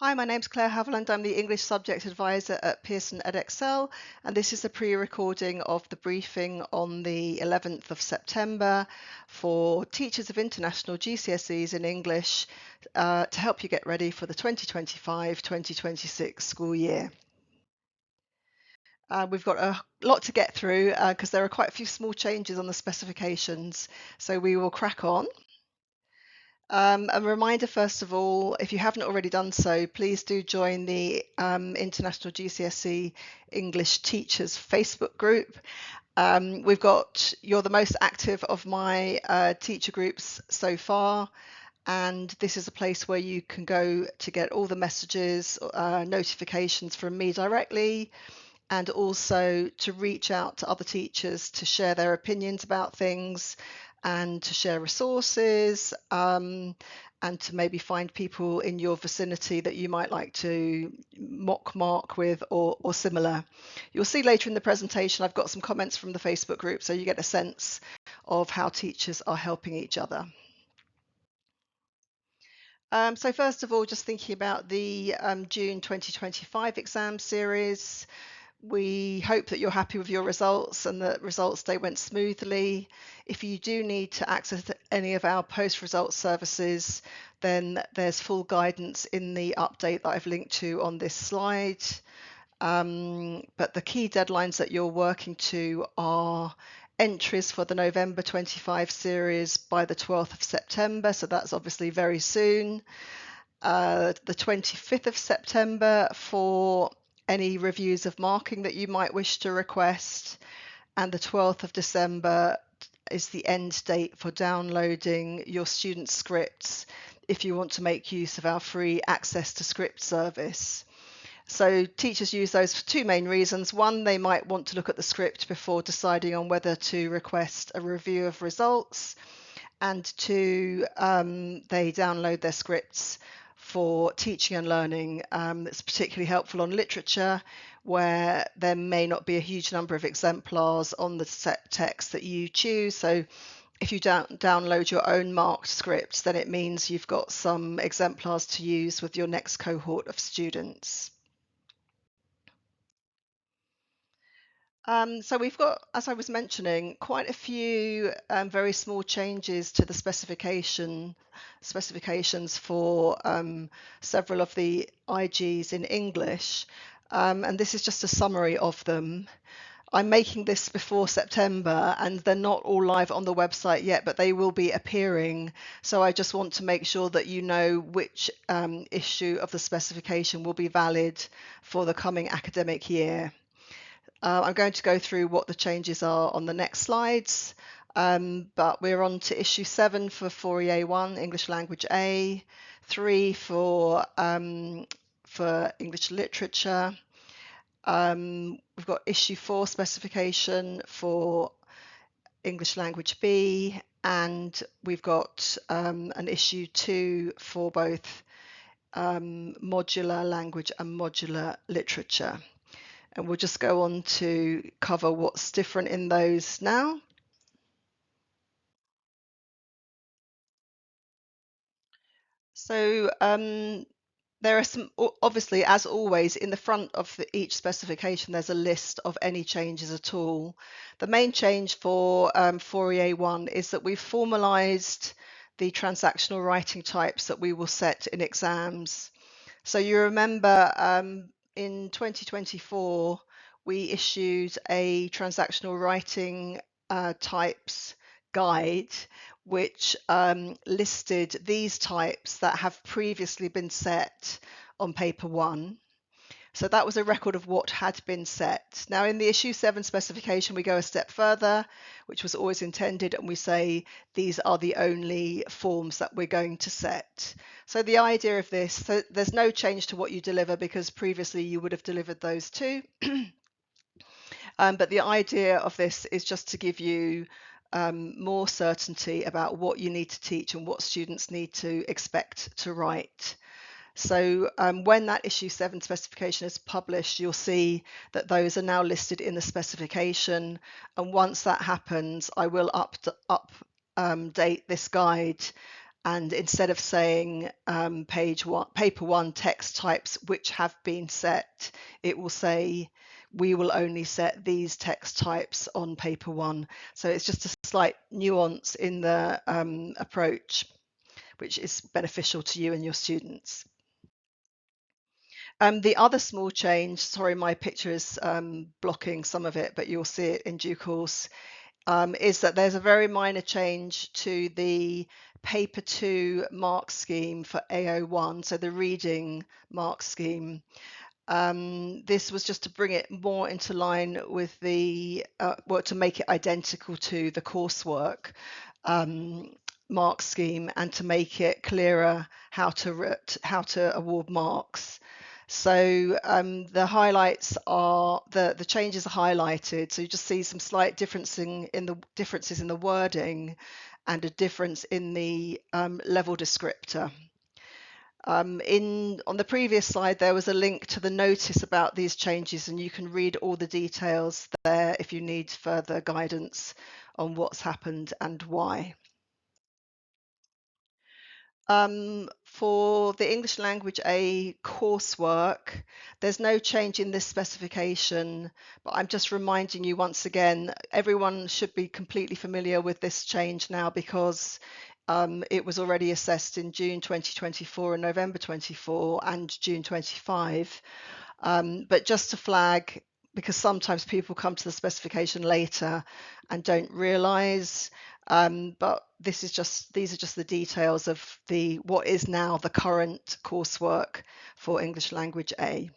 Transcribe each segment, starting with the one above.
Hi, my name's Claire Haviland. I'm the English Subject Advisor at Pearson EdXL, and this is a pre-recording of the briefing on the 11th of September for teachers of international GCSEs in English to help you get ready for the 2025-2026 school year. We've got a lot to get through because there are quite a few small changes on the specifications, so we will crack on. A reminder, first of all, if you haven't already done so, please do join the International GCSE English Teachers Facebook group. You're the most active of my teacher groups so far, and this is a place where you can go to get all the messages, notifications from me directly, and also to reach out to other teachers to share their opinions about things and to share resources, and to maybe find people in your vicinity that you might like to mock mark with or similar. You'll see later in the presentation I've got some comments from the Facebook group, so you get a sense of how teachers are helping each other. So first of all, just thinking about the June 2025 exam series. We hope that you're happy with your results and that results day went smoothly. If you do need to access any of our post-result services, then there's full guidance in the update that I've linked to on this slide. But the key deadlines that you're working to are entries for the November 25 series by the 12th of September, so that's obviously very soon. The 25th of September for any reviews of marking that you might wish to request, and the 12th of December is the end date for downloading your student scripts if you want to make use of our free access to script service. So teachers use those for two main reasons. One, they might want to look at the script before deciding on whether to request a review of results, and two, they download their scripts for teaching and learning. It's particularly helpful on literature, where there may not be a huge number of exemplars on the set text that you choose. So if you download your own marked scripts, then it means you've got some exemplars to use with your next cohort of students. So we've got, as I was mentioning, quite a few very small changes to the specifications for several of the IGs in English, and this is just a summary of them. I'm making this before September, and they're not all live on the website yet, but they will be appearing. So I just want to make sure that you know which issue of the specification will be valid for the coming academic year. I'm going to go through what the changes are on the next slides, but we're on to issue 7 for 4EA1, English Language A, 3 for English Literature. We've got issue 4 specification for English Language B, and we've got an issue 2 for both modular language and modular literature. And we'll just go on to cover what's different in those now. So there are some, obviously, as always, in the front of each specification, there's a list of any changes at all. The main change for 4EA1 is that we've formalized the transactional writing types that we will set in exams. So you remember in 2024, we issued a transactional writing types guide, which listed these types that have previously been set on paper 1. So that was a record of what had been set. Now in the issue 7 specification, we go a step further, which was always intended, and we say these are the only forms that we're going to set. So the idea of this, so there's no change to what you deliver because previously you would have delivered those too. But the idea of this is just to give you more certainty about what you need to teach and what students need to expect to write. So when that issue 7 specification is published, you'll see that those are now listed in the specification. And once that happens, I will update this guide And instead of saying paper one text types which have been set, it will say we will only set these text types on paper one. So it's just a slight nuance in the approach, which is beneficial to you and your students. The other small change, sorry, my picture is blocking some of it, but you'll see it in due course, is that there's a very minor change to the paper 2 mark scheme for AO1, so the reading mark scheme. This was just to bring it more into line with the, well, to make it identical to the coursework mark scheme, and to make it clearer how to award marks. So the highlights are the changes are highlighted. So you just see some slight differences in the wording, and a difference in the level descriptor. On the previous slide, there was a link to the notice about these changes, and you can read all the details there if you need further guidance on what's happened and why. For the English Language A coursework, there's no change in this specification, but I'm just reminding you once again, everyone should be completely familiar with this change now, because it was already assessed in June 2024 and November 24 and June 25. But just to flag, because sometimes people come to the specification later and don't realise, but these are just the details of what is now the current coursework for English Language A.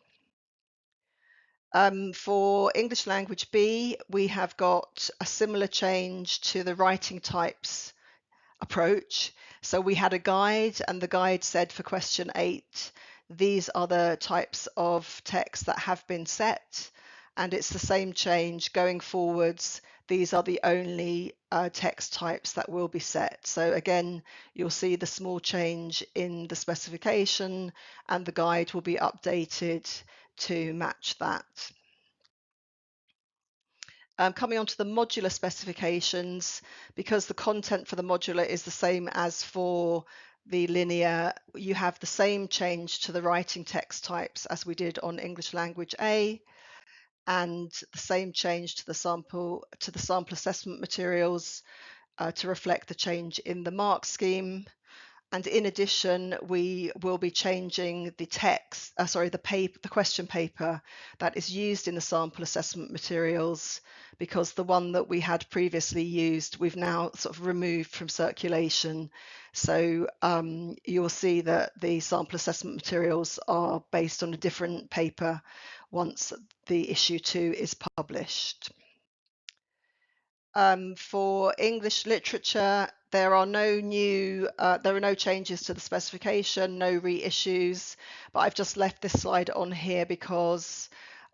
For English Language B, we have got a similar change to the writing types approach. So we had a guide, and the guide said for question 8, these are the types of text that have been set, and it's the same change going forwards. These are the only text types that will be set. So again, you'll see the small change in the specification, and the guide will be updated to match that. Coming on to the modular specifications, because the content for the modular is the same as for the linear, you have the same change to the writing text types as we did on English Language A, and the same change to the sample assessment materials to reflect the change in the mark scheme. And in addition, we will be changing the the question paper that is used in the sample assessment materials, because the one that we had previously used, we've now sort of removed from circulation. So you'll see that the sample assessment materials are based on a different paper once the issue 2 is published. For English literature, there are no changes to the specification, no reissues, but I've just left this slide on here because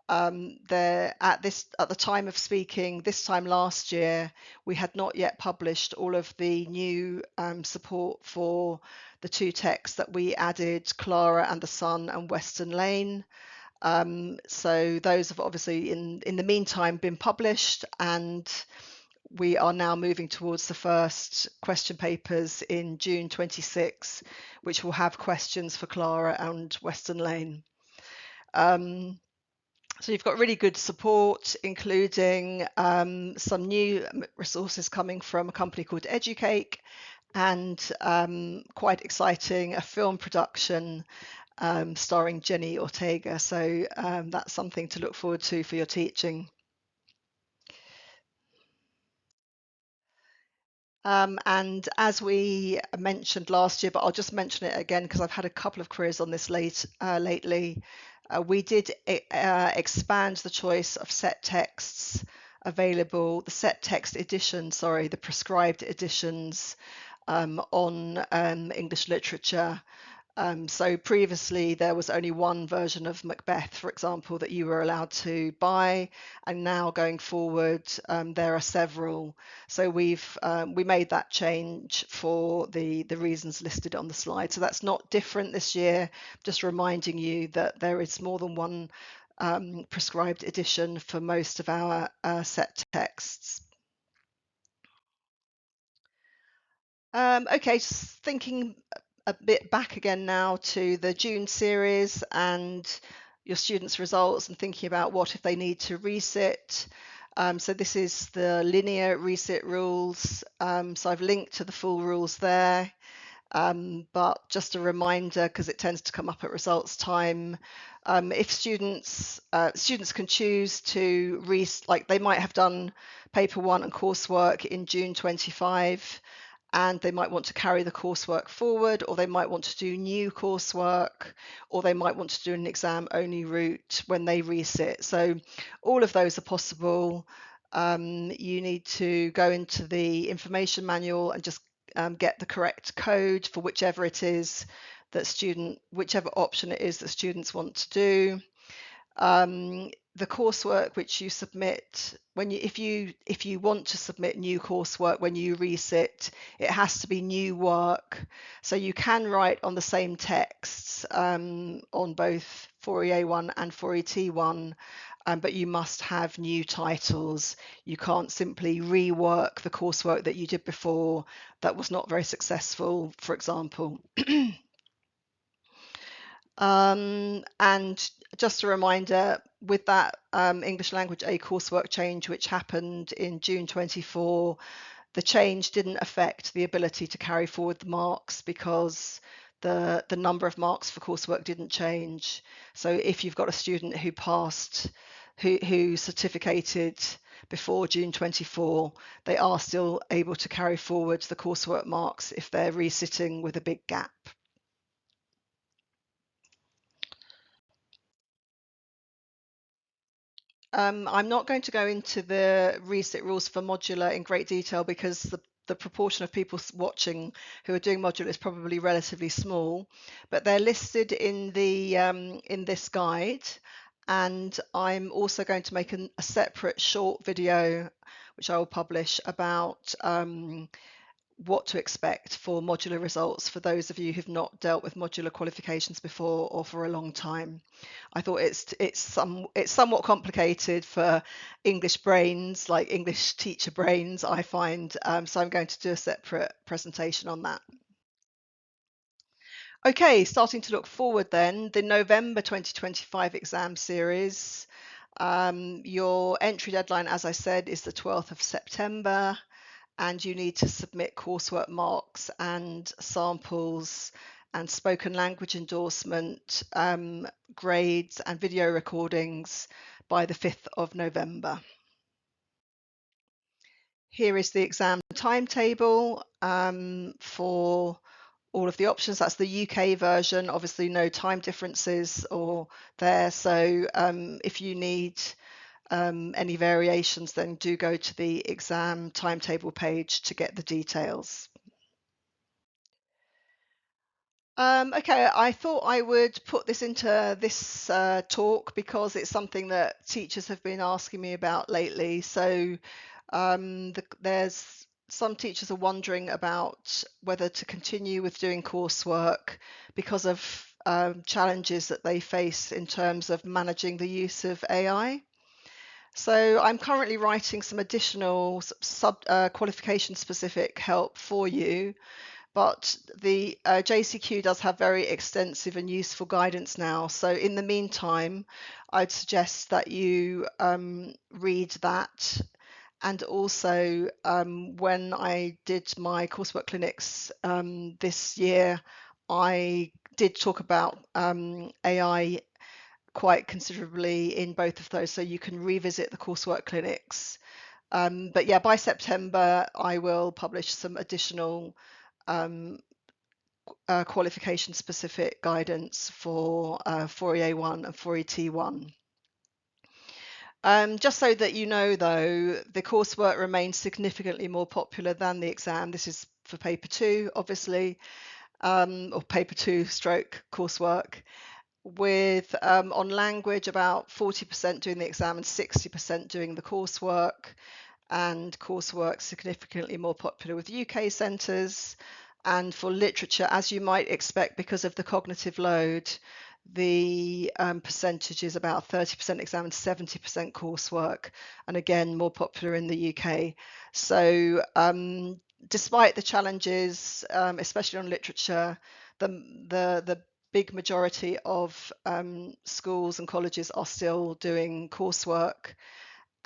at the time of speaking, this time last year, we had not yet published all of the new support for the 2 texts that we added, Clara and the Sun and Western Lane. So those have obviously in the meantime been published, and we are now moving towards the first question papers in June 26, which will have questions for Clara and Western Lane. So you've got really good support, including some new resources coming from a company called Educake, and quite exciting, a film production starring Jenny Ortega. So that's something to look forward to for your teaching. And as we mentioned last year, but I'll just mention it again because I've had a couple of queries on this lately, we did expand the choice of set texts available, the set text edition, sorry, the prescribed editions on English literature. So previously there was only one version of Macbeth, for example, that you were allowed to buy, and now going forward there are several. So we made that change for the reasons listed on the slide. So that's not different this year, just reminding you that there is more than one prescribed edition for most of our set texts. Okay, just thinking a bit back again now to the June series and your students' results and thinking about what if they need to resit. So this is the linear resit rules. So I've linked to the full rules there. But just a reminder, because it tends to come up at results time, if students can choose to like they might have done paper one and coursework in June 25, and they might want to carry the coursework forward, or they might want to do new coursework, or they might want to do an exam only route when they resit. So all of those are possible. You need to go into the information manual and just get the correct code for whichever it is whichever option it is that students want to do. The coursework which you submit when if you want to submit new coursework when you resit, it has to be new work. So you can write on the same texts on both 4EA1 and 4ET1, but you must have new titles. You can't simply rework the coursework that you did before that was not very successful, for example. And just a reminder, with that English Language A coursework change, which happened in June 24, the change didn't affect the ability to carry forward the marks because the number of marks for coursework didn't change. So if you've got a student who passed, who certificated before June 24, they are still able to carry forward the coursework marks if they're resitting with a big gap. I'm not going to go into the resit rules for modular in great detail because the proportion of people watching who are doing modular is probably relatively small, but they're listed in this guide, and I'm also going to make a separate short video which I will publish about what to expect for modular results for those of you who've not dealt with modular qualifications before or for a long time. I thought it's somewhat complicated for English brains, like English teacher brains, I find. So I'm going to do a separate presentation on that. Okay, starting to look forward then, the November 2025 exam series. Your entry deadline, as I said, is the 12th of September, and you need to submit coursework marks and samples and spoken language endorsement, grades and video recordings by the 5th of November. Here is the exam timetable for all of the options. That's the UK version, obviously no time differences or there. So if you need any variations, then do go to the exam timetable page to get the details. Okay, I thought I would put this into this talk because it's something that teachers have been asking me about lately. So there's some teachers are wondering about whether to continue with doing coursework because of challenges that they face in terms of managing the use of AI. So I'm currently writing some additional qualification specific help for you, but the JCQ does have very extensive and useful guidance now. So in the meantime, I'd suggest that you read that. And also, when I did my coursework clinics this year, I did talk about AI quite considerably in both of those, so you can revisit the coursework clinics. But yeah, by September, I will publish some additional um, qualification specific guidance for 4EA1 and 4ET1. Just so that you know, though, the coursework remains significantly more popular than the exam. This is for paper two, obviously, or paper two stroke coursework, with on language about 40% doing the exam and 60% doing the coursework, and coursework significantly more popular with UK centres. And for literature, as you might expect, because of the cognitive load, the percentage is about 30% exam and 70% coursework, and again more popular in the UK. So despite the challenges, especially on literature, the big majority of schools and colleges are still doing coursework,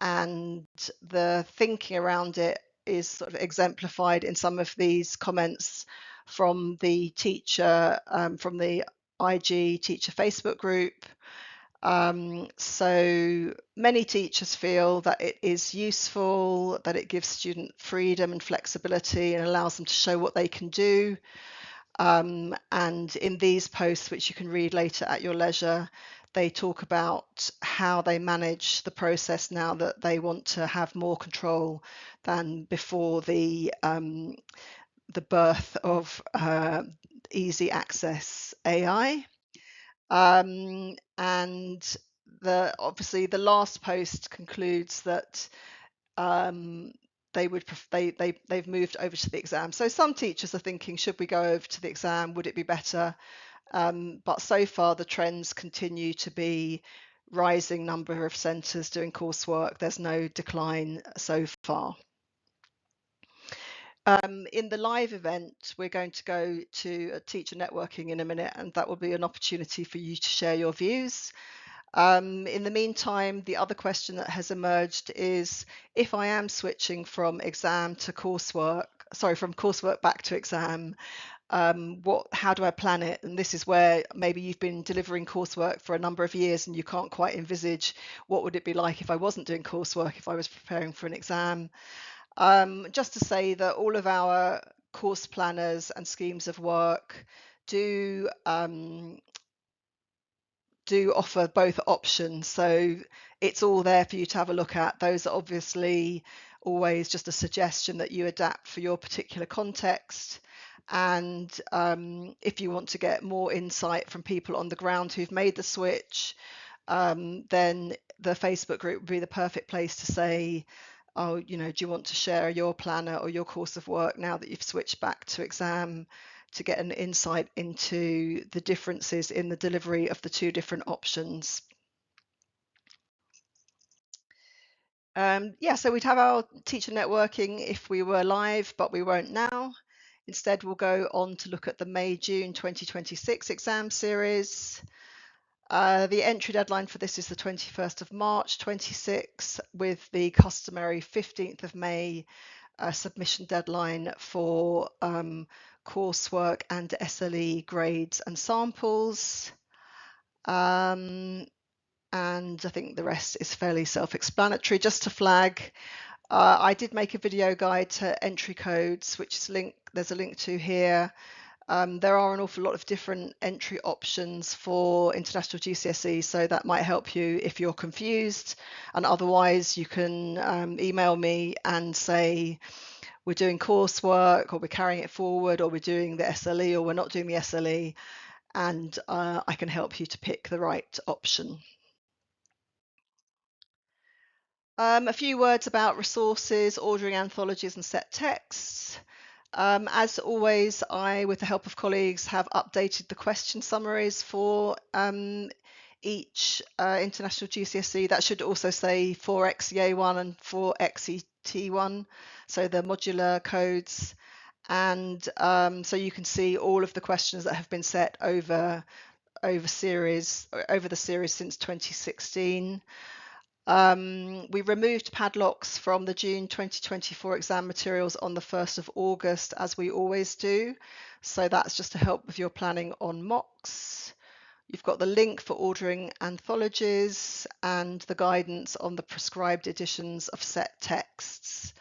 and the thinking around it is sort of exemplified in some of these comments from the teacher, from the IG teacher Facebook group. So many teachers feel that it is useful, that it gives student freedom and flexibility and allows them to show what they can do. And in these posts, which you can read later at your leisure, they talk about how they manage the process now that they want to have more control than before the birth of easy access AI. And obviously the last post concludes that um, they've moved over to the exam. So some teachers are thinking, should we go over to the exam? Would it be better? But so far the trends continue to be rising number of centres doing coursework. There's no decline so far. In the live event, we're going to go to a teacher networking in a minute, and that will be an opportunity for you to share your views. In the meantime, the other question that has emerged is, if I am switching from exam to coursework, sorry, from coursework back to exam, how do I plan it? And this is where maybe you've been delivering coursework for a number of years and you can't quite envisage what would it be like if I wasn't doing coursework, if I was preparing for an exam. Just to say that all of our course planners and schemes of work do offer both options, so it's all there for you to have a look at. Those are obviously always just a suggestion that you adapt for your particular context. And if you want to get more insight from people on the ground who've made the switch, then the Facebook group would be the perfect place to say, oh, do you want to share your planner or your course of work now that you've switched back to exam, to get an insight into the differences in the delivery of the two different options. Yeah, so we'd have our teacher networking if we were live, but we won't now. Instead, we'll go on to look at the May-June 2026 exam series. The entry deadline for this is the 21st of March 26, with the customary 15th of May submission deadline for coursework and SLE grades and samples. And I think the rest is fairly self-explanatory. Just to flag, I did make a video guide to entry codes, which is there's a link to here. There are an awful lot of different entry options for international GCSE, so that might help you if you're confused. And otherwise, you can email me and say, we're doing coursework, or we're carrying it forward, or we're doing the SLE, or we're not doing the SLE, and I can help you to pick the right option. A few words about resources, ordering anthologies and set texts. As always, I, with the help of colleagues, have updated the question summaries for each international GCSE. That should also say for XEA1 and for XET1, so the modular codes. And so you can see all of the questions that have been set over the series since 2016. We removed padlocks from the June 2024 exam materials on the 1st of August, as we always do. So that's just to help with your planning on mocks. You've got the link for ordering anthologies and the guidance on the prescribed editions of set texts.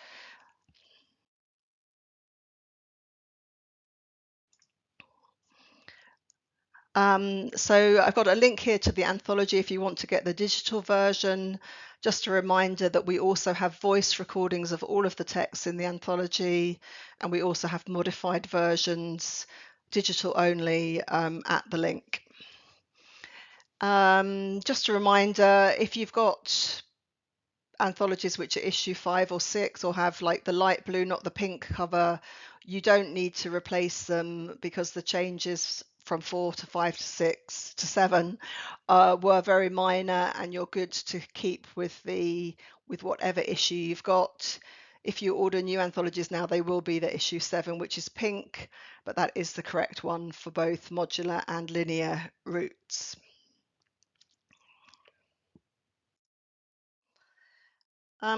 So I've got a link here to the anthology if you want to get the digital version. Just a reminder that we also have voice recordings of all of the texts in the anthology, and we also have modified versions, digital only, at the link. Just a reminder, if you've got anthologies which are issue 5 or 6 or have like the light blue, not the pink cover, you don't need to replace them, because the changes from 4 to 5 to 6 to 7 were very minor, and you're good to keep with whatever issue you've got. If you order new anthologies now, they will be the issue 7, which is pink, but that is the correct one for both modular and linear routes.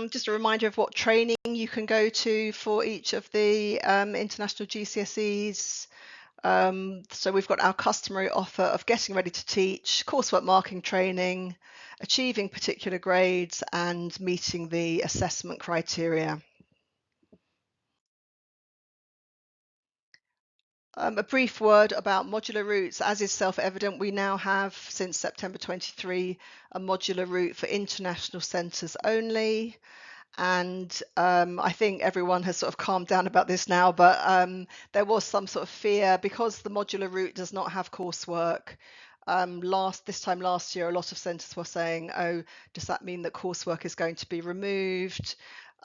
Just a reminder of what training you can go to for each of the international GCSEs. So we've got our customary offer of getting ready to teach, coursework marking training, achieving particular grades, and meeting the assessment criteria. A brief word about modular routes. As is self-evident, we now have, since September 23, a modular route for international centres only. And I think everyone has sort of calmed down about this now, but there was some sort of fear because the modular route does not have coursework. This time last year, a lot of centres were saying, oh, does that mean that coursework is going to be removed,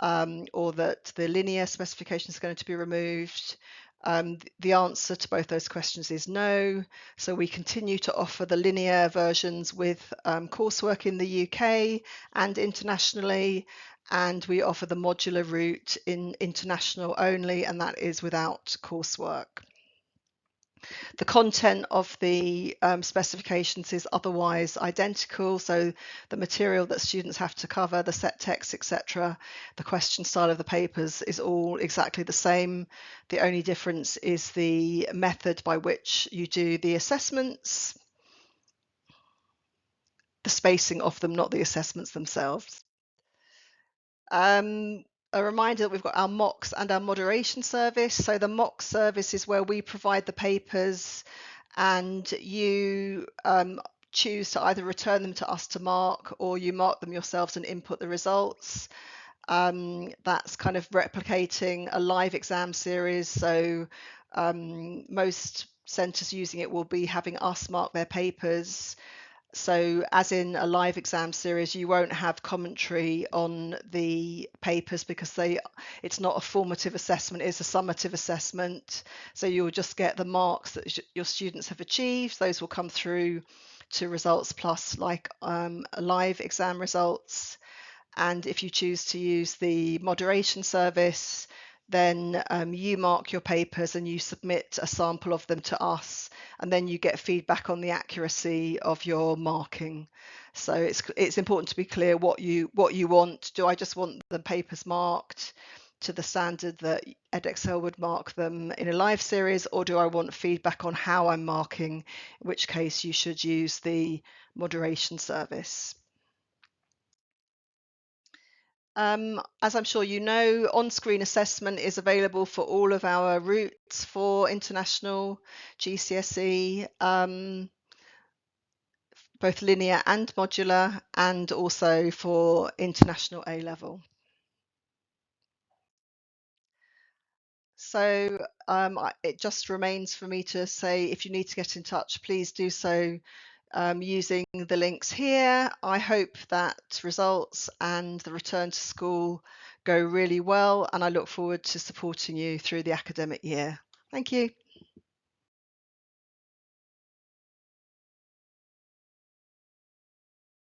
or that the linear specification is going to be removed? The answer to both those questions is no. So we continue to offer the linear versions with coursework in the UK and internationally, and we offer the modular route in international only, and that is without coursework. The content of the specifications is otherwise identical, so the material that students have to cover, the set text, etc., the question style of the papers is all exactly the same. The only difference is the method by which you do the assessments, the spacing of them, not the assessments themselves. A reminder that we've got our mocks and our moderation service. So the mock service is where we provide the papers and you choose to either return them to us to mark, or you mark them yourselves and input the results. That's kind of replicating a live exam series. So most centres using it will be having us mark their papers. So as in a live exam series, you won't have commentary on the papers because it's not a formative assessment, it's a summative assessment. So you'll just get the marks that your students have achieved. Those will come through to results plus like live exam results. And if you choose to use the moderation service, then you mark your papers and you submit a sample of them to us, and then you get feedback on the accuracy of your marking. So it's important to be clear what you want. Do I just want the papers marked to the standard that Edexcel would mark them in a live series, or do I want feedback on how I'm marking, in which case you should use the moderation service. As I'm sure you know, on-screen assessment is available for all of our routes for international GCSE, both linear and modular, and also for international A-level. So it just remains for me to say, if you need to get in touch, please do so using the links here. I hope that results and the return to school go really well, and I look forward to supporting you through the academic year. Thank you.